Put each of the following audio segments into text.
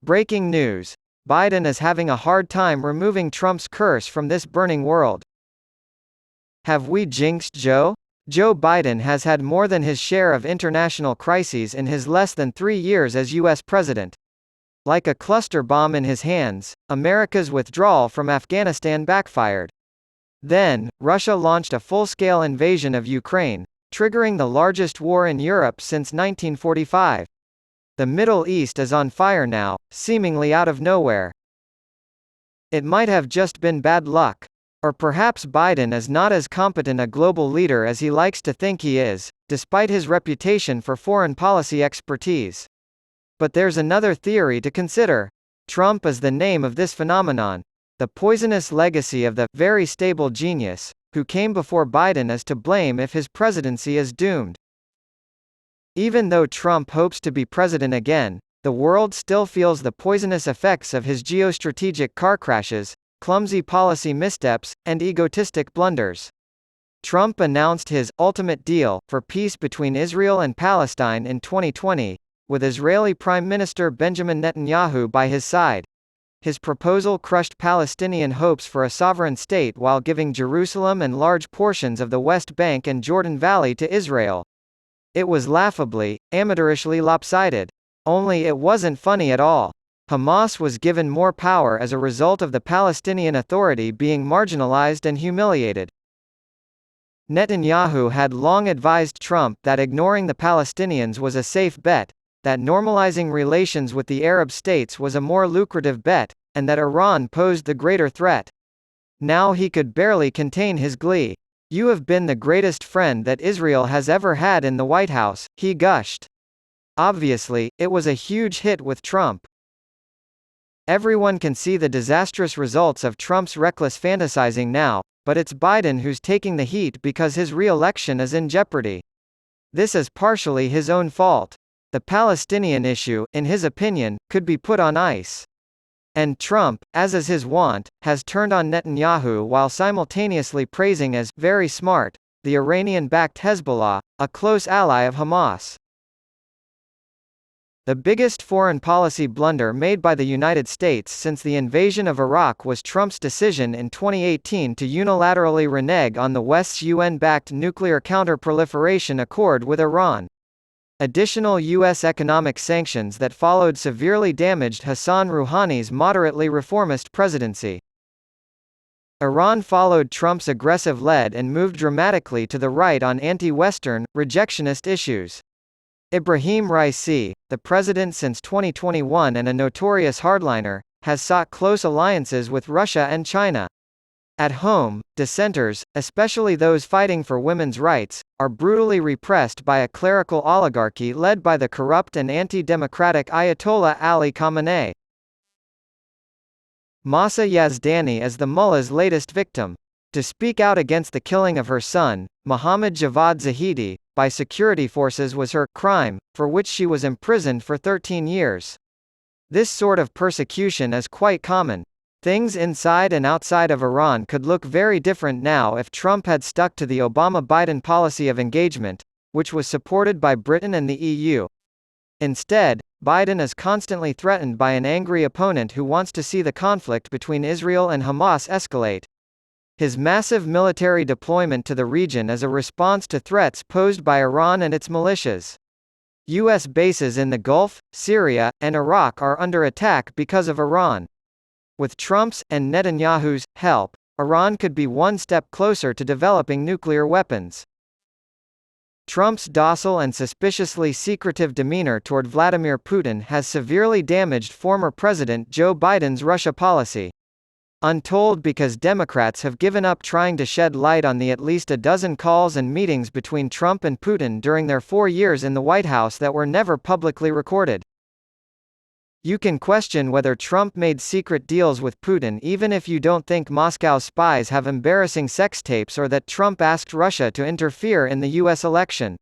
Breaking news. Biden is having a hard time removing Trump's curse from this burning world. Have we jinxed Joe? Joe Biden has had more than his share of international crises in his less than 3 years as U.S. president. Like a cluster bomb in his hands, America's withdrawal from Afghanistan backfired. Then, Russia launched a full-scale invasion of Ukraine, triggering the largest war in Europe since 1945. The Middle East is on fire now, seemingly out of nowhere. It might have just been bad luck. Or perhaps Biden is not as competent a global leader as he likes to think he is, despite his reputation for foreign policy expertise. But there's another theory to consider. Trump is the name of this phenomenon. The poisonous legacy of the very stable genius who came before Biden is to blame if his presidency is doomed. Even though Trump hopes to be president again, the world still feels the poisonous effects of his geostrategic car crashes, clumsy policy missteps, and egotistic blunders. Trump announced his ultimate deal for peace between Israel and Palestine in 2020, with Israeli Prime Minister Benjamin Netanyahu by his side. His proposal crushed Palestinian hopes for a sovereign state while giving Jerusalem and large portions of the West Bank and Jordan Valley to Israel. It was laughably, amateurishly lopsided. Only it wasn't funny at all. Hamas was given more power as a result of the Palestinian Authority being marginalized and humiliated. Netanyahu had long advised Trump that ignoring the Palestinians was a safe bet, that normalizing relations with the Arab states was a more lucrative bet, and that Iran posed the greater threat. Now he could barely contain his glee. "You have been the greatest friend that Israel has ever had in the White House," he gushed. Obviously, it was a huge hit with Trump. Everyone can see the disastrous results of Trump's reckless fantasizing now, but it's Biden who's taking the heat because his re-election is in jeopardy. This is partially his own fault. The Palestinian issue, in his opinion, could be put on ice. And Trump, as is his wont, has turned on Netanyahu while simultaneously praising as very smart the Iranian-backed Hezbollah, a close ally of Hamas. The biggest foreign policy blunder made by the United States since the invasion of Iraq was Trump's decision in 2018 to unilaterally renege on the West's UN-backed nuclear counter-proliferation accord with Iran. Additional U.S. economic sanctions that followed severely damaged Hassan Rouhani's moderately reformist presidency. Iran followed Trump's aggressive lead and moved dramatically to the right on anti-Western, rejectionist issues. Ibrahim Raisi, the president since 2021 and a notorious hardliner, has sought close alliances with Russia and China. At home, dissenters, especially those fighting for women's rights, are brutally repressed by a clerical oligarchy led by the corrupt and anti-democratic Ayatollah Ali Khamenei. Mahsa Yazdani is the mullah's latest victim. To speak out against the killing of her son, Mohammad Javad Zahidi, by security forces was her crime, for which she was imprisoned for 13 years. This sort of persecution is quite common. Things inside and outside of Iran could look very different now if Trump had stuck to the Obama-Biden policy of engagement, which was supported by Britain and the EU. Instead, Biden is constantly threatened by an angry opponent who wants to see the conflict between Israel and Hamas escalate. His massive military deployment to the region is a response to threats posed by Iran and its militias. U.S. bases in the Gulf, Syria, and Iraq are under attack because of Iran. With Trump's, and Netanyahu's, help, Iran could be one step closer to developing nuclear weapons. Trump's docile and suspiciously secretive demeanor toward Vladimir Putin has severely damaged former President Joe Biden's Russia policy. Untold because Democrats have given up trying to shed light on the at least a dozen calls and meetings between Trump and Putin during their 4 years in the White House that were never publicly recorded. You can question whether Trump made secret deals with Putin even if you don't think Moscow spies have embarrassing sex tapes or that Trump asked Russia to interfere in the U.S. election.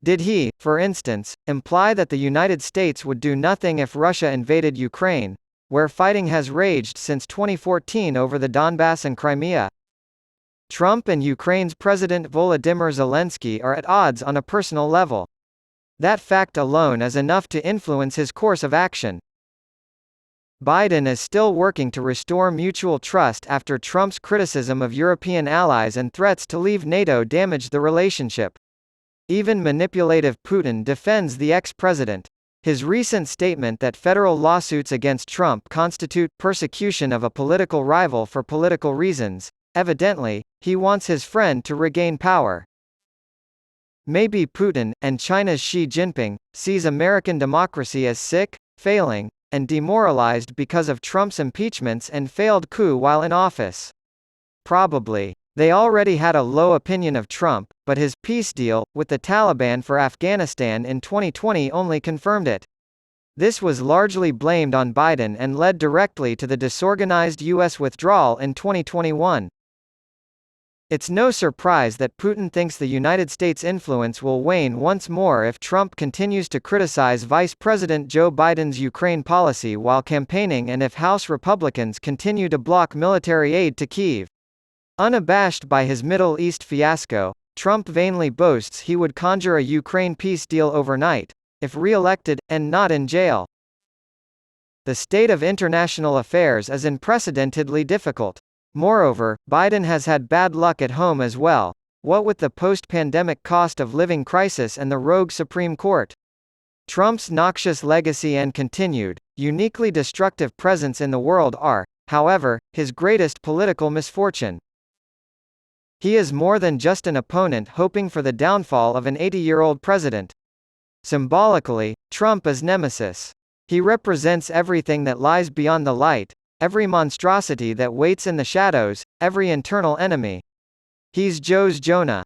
Did he, for instance, imply that the United States would do nothing if Russia invaded Ukraine, where fighting has raged since 2014 over the Donbass and Crimea? Trump and Ukraine's President Volodymyr Zelensky are at odds on a personal level. That fact alone is enough to influence his course of action. Biden is still working to restore mutual trust after Trump's criticism of European allies and threats to leave NATO damaged the relationship. Even manipulative Putin defends the ex-president. His recent statement that federal lawsuits against Trump constitute persecution of a political rival for political reasons. Evidently, he wants his friend to regain power. Maybe Putin, and China's Xi Jinping, sees American democracy as sick, failing, and demoralized because of Trump's impeachments and failed coup while in office. Probably. They already had a low opinion of Trump, but his peace deal with the Taliban for Afghanistan in 2020 only confirmed it. This was largely blamed on Biden and led directly to the disorganized U.S. withdrawal in 2021. It's no surprise that Putin thinks the United States' influence will wane once more if Trump continues to criticize Vice President Joe Biden's Ukraine policy while campaigning and if House Republicans continue to block military aid to Kyiv. Unabashed by his Middle East fiasco, Trump vainly boasts he would conjure a Ukraine peace deal overnight, if re-elected, and not in jail. The state of international affairs is unprecedentedly difficult. Moreover, Biden has had bad luck at home as well, what with the post-pandemic cost of living crisis and the rogue Supreme Court. Trump's noxious legacy and continued, uniquely destructive presence in the world are, however, his greatest political misfortune. He is more than just an opponent hoping for the downfall of an 80-year-old president. Symbolically, Trump is nemesis. He represents everything that lies beyond the light, every monstrosity that waits in the shadows, every internal enemy. He's Joe's Jonah.